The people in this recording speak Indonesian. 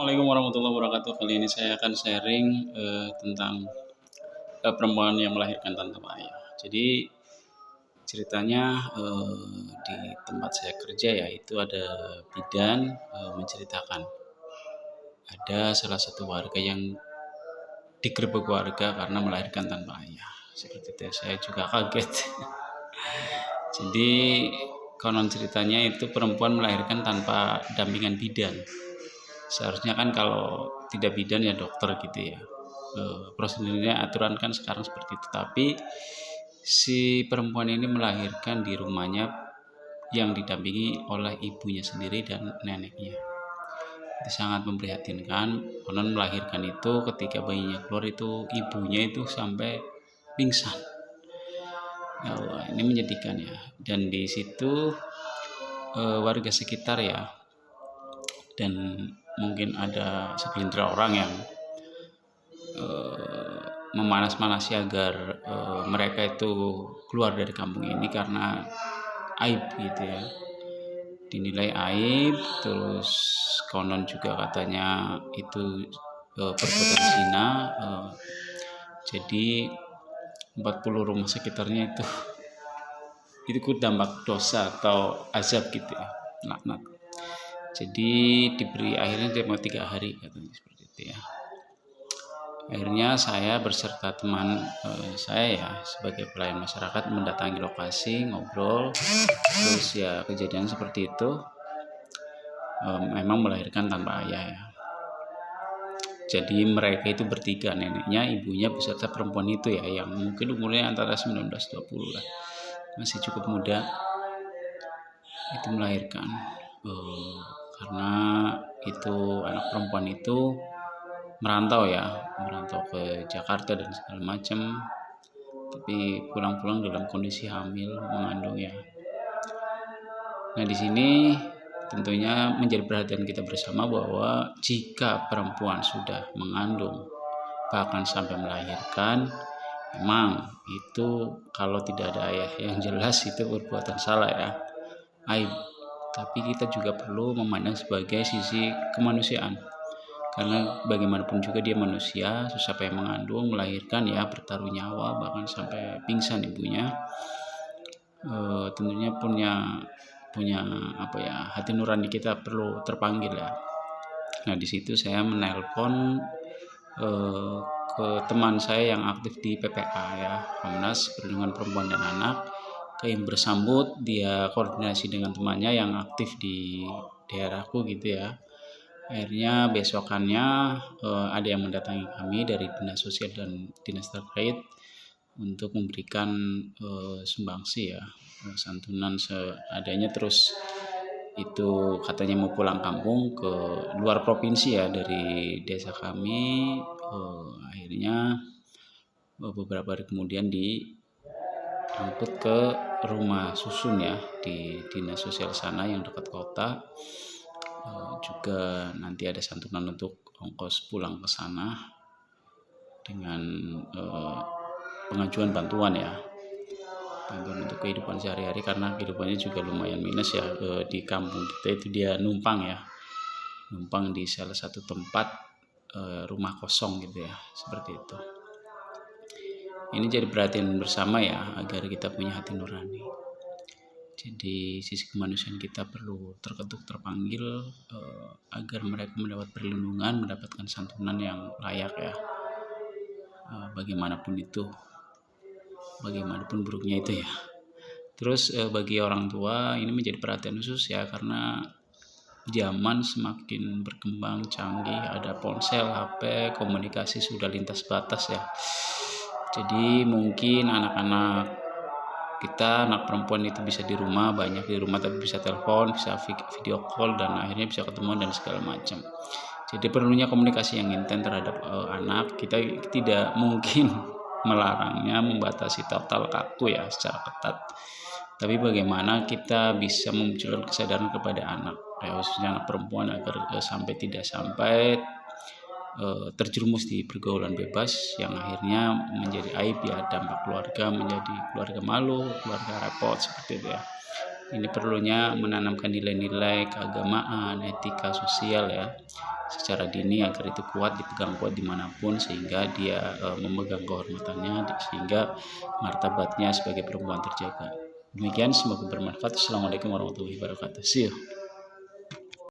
Assalamualaikum warahmatullahi wabarakatuh. Kali ini saya akan sharing tentang perempuan yang melahirkan tanpa ayah. Jadi ceritanya di tempat saya kerja ya, itu ada bidan menceritakan ada salah satu warga yang digerebek warga karena melahirkan tanpa ayah. Seperti itu, saya juga kaget. Jadi konon ceritanya itu perempuan melahirkan tanpa dampingan bidan. Seharusnya kan kalau tidak bidan ya dokter gitu ya. Prosedurnya aturan kan sekarang seperti itu. Tapi si perempuan ini melahirkan di rumahnya yang didampingi oleh ibunya sendiri dan neneknya. Itu sangat memprihatinkan. Konon melahirkan itu ketika bayinya keluar itu ibunya itu sampai pingsan. Ya Allah, ini menyedihkan ya. Dan di situ warga sekitar ya, dan mungkin ada segelintir orang yang memanas-manasi agar mereka itu keluar dari kampung ini karena aib gitu ya, dinilai aib. Terus konon juga katanya itu perbuatan zina. Jadi 40 rumah sekitarnya itu dampak dosa atau azab gitu ya, laknat. Jadi diberi akhirnya cuma 3 hari katanya seperti itu ya. Akhirnya saya beserta teman saya ya sebagai pelayan masyarakat mendatangi lokasi, ngobrol. Terus ya kejadian seperti itu, memang melahirkan tanpa ayah ya. Jadi mereka itu bertiga, neneknya, ibunya beserta perempuan itu ya, yang mungkin umurnya antara 19-20 lah, masih cukup muda, itu melahirkan. Karena itu anak perempuan itu merantau ke Jakarta dan segala macam, tapi pulang-pulang dalam kondisi hamil, mengandung ya. Nah di sini tentunya menjadi perhatian kita bersama bahwa jika perempuan sudah mengandung bahkan sampai melahirkan, memang itu kalau tidak ada ayah yang jelas itu perbuatan salah ya, aib. Tapi kita juga perlu memandang sebagai sisi kemanusiaan, karena bagaimanapun juga dia manusia, susah payah mengandung, melahirkan ya, bertaruh nyawa, bahkan sampai pingsan ibunya. Tentunya punya hati nurani kita perlu terpanggil ya. Nah di situ saya menelpon ke teman saya yang aktif di PPA ya, Komnas Perlindungan Perempuan dan Anak. Yang bersambut dia koordinasi dengan temannya yang aktif di daerahku gitu ya. Akhirnya besokannya ada yang mendatangi kami dari dinas sosial dan dinas terkait untuk memberikan sumbangsi ya, santunan seadanya. Terus itu katanya mau pulang kampung ke luar provinsi ya dari desa kami. Akhirnya beberapa hari kemudian diangkut ke rumah susun ya di dinas sosial sana yang dekat kota. Juga nanti ada santunan untuk ongkos pulang ke sana dengan pengajuan bantuan untuk kehidupan sehari-hari, karena kehidupannya juga lumayan minus ya. Di kampung kita itu dia numpang di salah satu tempat rumah kosong gitu ya, seperti itu. Ini jadi perhatian bersama ya, agar kita punya hati nurani. Jadi sisi kemanusiaan kita perlu terketuk, terpanggil agar mereka mendapat perlindungan, mendapatkan santunan yang layak ya. Bagaimanapun buruknya itu ya. Terus bagi orang tua ini menjadi perhatian khusus ya, karena zaman semakin berkembang canggih, ada ponsel, HP, komunikasi sudah lintas batas ya. Jadi mungkin anak-anak kita, anak perempuan itu bisa di rumah, banyak di rumah, tapi bisa telepon, bisa video call, dan akhirnya bisa ketemu dan segala macam. Jadi perlunya komunikasi yang intens terhadap anak. Kita tidak mungkin melarangnya, membatasi total kaku ya secara ketat. Tapi bagaimana kita bisa memunculkan kesadaran kepada anak, khususnya anak perempuan, agar tidak sampai terjerumus di pergaulan bebas yang akhirnya menjadi aib ya, dampak keluarga menjadi keluarga malu, keluarga repot, seperti itu ya. Ini perlunya menanamkan nilai-nilai keagamaan, etika sosial ya, secara dini agar itu dipegang kuat dimanapun sehingga dia memegang kehormatannya sehingga martabatnya sebagai perempuan terjaga. Demikian, semoga bermanfaat. Assalamualaikum warahmatullahi wabarakatuh. See you.